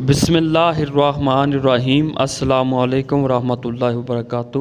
بسم اللہ الرحمن الرحیم۔ السلام علیکم ورحمۃ اللہ وبرکاتہ۔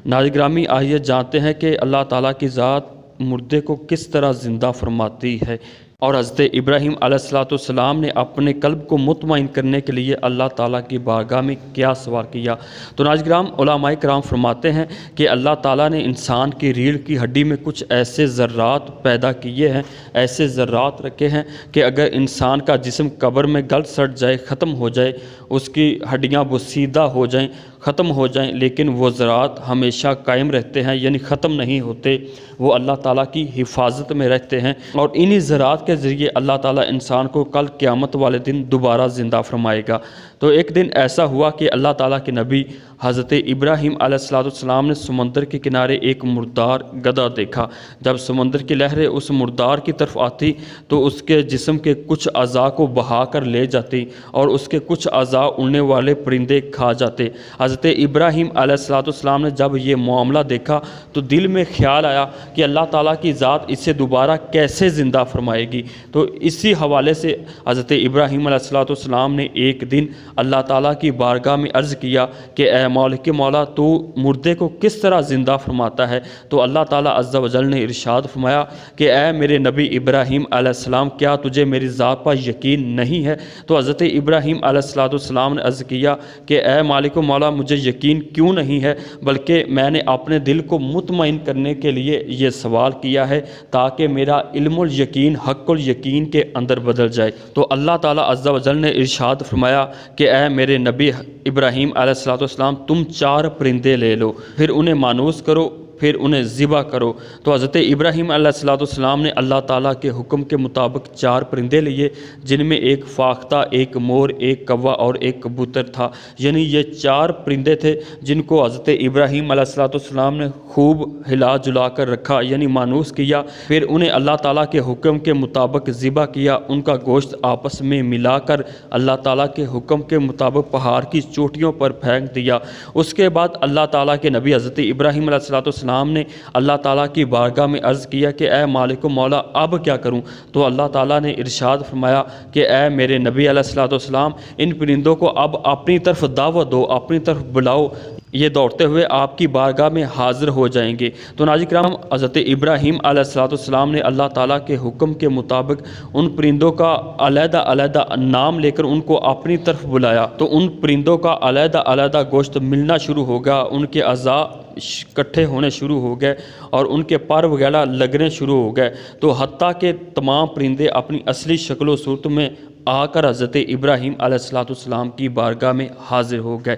ناظرین گرامی، آئیے جانتے ہیں کہ اللہ تعالیٰ کی ذات مردے کو کس طرح زندہ فرماتی ہے، اور حضرت ابراہیم علیہ السلام نے اپنے قلب کو مطمئن کرنے کے لیے اللہ تعالیٰ کی بارگاہ میں کیا سوال کیا۔ تو ناظرین کرام، علماء کرام فرماتے ہیں کہ اللہ تعالیٰ نے انسان کی ریڑھ کی ہڈی میں کچھ ایسے ذرات پیدا کیے ہیں، ایسے ذرات رکھے ہیں کہ اگر انسان کا جسم قبر میں گل سڑ جائے، ختم ہو جائے، اس کی ہڈیاں بوسیدہ ہو جائیں، ختم ہو جائیں، لیکن وہ ذرات ہمیشہ قائم رہتے ہیں، یعنی ختم نہیں ہوتے، وہ اللہ تعالیٰ کی حفاظت میں رہتے ہیں، اور انہی ذرات کے ذریعے اللہ تعالیٰ انسان کو کل قیامت والے دن دوبارہ زندہ فرمائے گا۔ تو ایک دن ایسا ہوا کہ اللہ تعالیٰ کے نبی حضرت ابراہیم علیہ السلام نے سمندر کے کنارے ایک مردار گدھا دیکھا۔ جب سمندر کی لہریں اس مردار کی طرف آتی تو اس کے جسم کے کچھ اعضاء کو بہا کر لے جاتی اور اس کے کچھ اعضاء اڑنے والے پرندے کھا جاتے۔ حضرت ابراہیم علیہ السلام نے جب یہ معاملہ دیکھا تو دل میں خیال آیا کہ اللہ تعالیٰ کی ذات اسے دوبارہ کیسے زندہ فرمائے گی۔ تو اسی حوالے سے حضرت ابراہیم علیہ السلام نے ایک دن اللہ تعالیٰ کی بارگاہ میں عرض کیا کہ اے مالک مولا، تو مردے کو کس طرح زندہ فرماتا ہے؟ تو اللہ تعالیٰ عز و جل نے ارشاد فرمایا کہ اے میرے نبی ابراہیم علیہ السلام، کیا تجھے میری ذات پر یقین نہیں ہے؟ تو حضرت ابراہیم علیہ السلام نے عرض کیا کہ اے مالک مولا، مجھے یقین کیوں نہیں ہے، بلکہ میں نے اپنے دل کو مطمئن کرنے کے لیے یہ سوال کیا ہے تاکہ میرا علم الیقین حق الیقین کے اندر بدل جائے۔ تو اللہ تعالیٰ عز و جل نے ارشاد فرمایا کہ اے میرے نبی ابراہیم علیہ السلام، تم 4 پرندے لے لو، پھر انہیں مانوس کرو، پھر انہیں ذبح کرو۔ تو حضرت ابراہیم علیہ السلام نے اللہ تعالیٰ کے حکم کے مطابق 4 پرندے لیے، جن میں ایک فاختہ، ایک مور، ایک کوا اور ایک کبوتر تھا۔ یعنی یہ 4 پرندے تھے جن کو حضرت ابراہیم علیہ السلام نے خوب ہلا جلا کر رکھا، یعنی مانوس کیا، پھر انہیں اللہ تعالیٰ کے حکم کے مطابق ذبح کیا، ان کا گوشت آپس میں ملا کر اللہ تعالیٰ کے حکم کے مطابق پہاڑ کی چوٹیوں پر پھینک دیا۔ اس کے بعد اللہ تعالیٰ کے نبی حضرت ابراہیم علیہ السلام نے اللہ تعالیٰ کی بارگاہ میں عرض کیا کہ اے مالک و مولا، اب کیا کروں؟ تو اللہ تعالیٰ نے ارشاد فرمایا کہ اے میرے نبی علیہ السلام، ان پرندوں کو اب اپنی طرف دعوت دو، اپنی طرف بلاؤ، یہ دوڑتے ہوئے آپ کی بارگاہ میں حاضر ہو جائیں گے۔ تو ناظرین کرام، حضرت ابراہیم علیہ السلام نے اللہ تعالیٰ کے حکم کے مطابق ان پرندوں کا علیحدہ علیحدہ نام لے کر ان کو اپنی طرف بلایا، تو ان پرندوں کا علیحدہ علیحدہ گوشت ملنا شروع ہو گیا، ان کے اعضاء اکٹھے ہونے شروع ہو گئے اور ان کے پر وغیرہ لگنے شروع ہو گئے، تو حتیٰ کہ تمام پرندے اپنی اصلی شکل و صورت میں آ کر حضرت ابراہیم علیہ السلام کی بارگاہ میں حاضر ہو گئے۔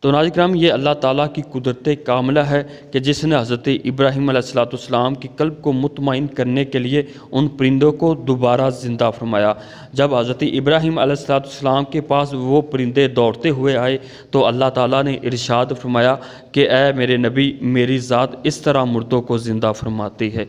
تو ناظرین کرام، یہ اللہ تعالیٰ کی قدرت کاملہ ہے کہ جس نے حضرت ابراہیم علیہ السلام کی قلب کو مطمئن کرنے کے لیے ان پرندوں کو دوبارہ زندہ فرمایا۔ جب حضرت ابراہیم علیہ السلام کے پاس وہ پرندے دوڑتے ہوئے آئے تو اللہ تعالیٰ نے ارشاد فرمایا کہ اے میرے نبی، میری ذات اس طرح مردوں کو زندہ فرماتی ہے۔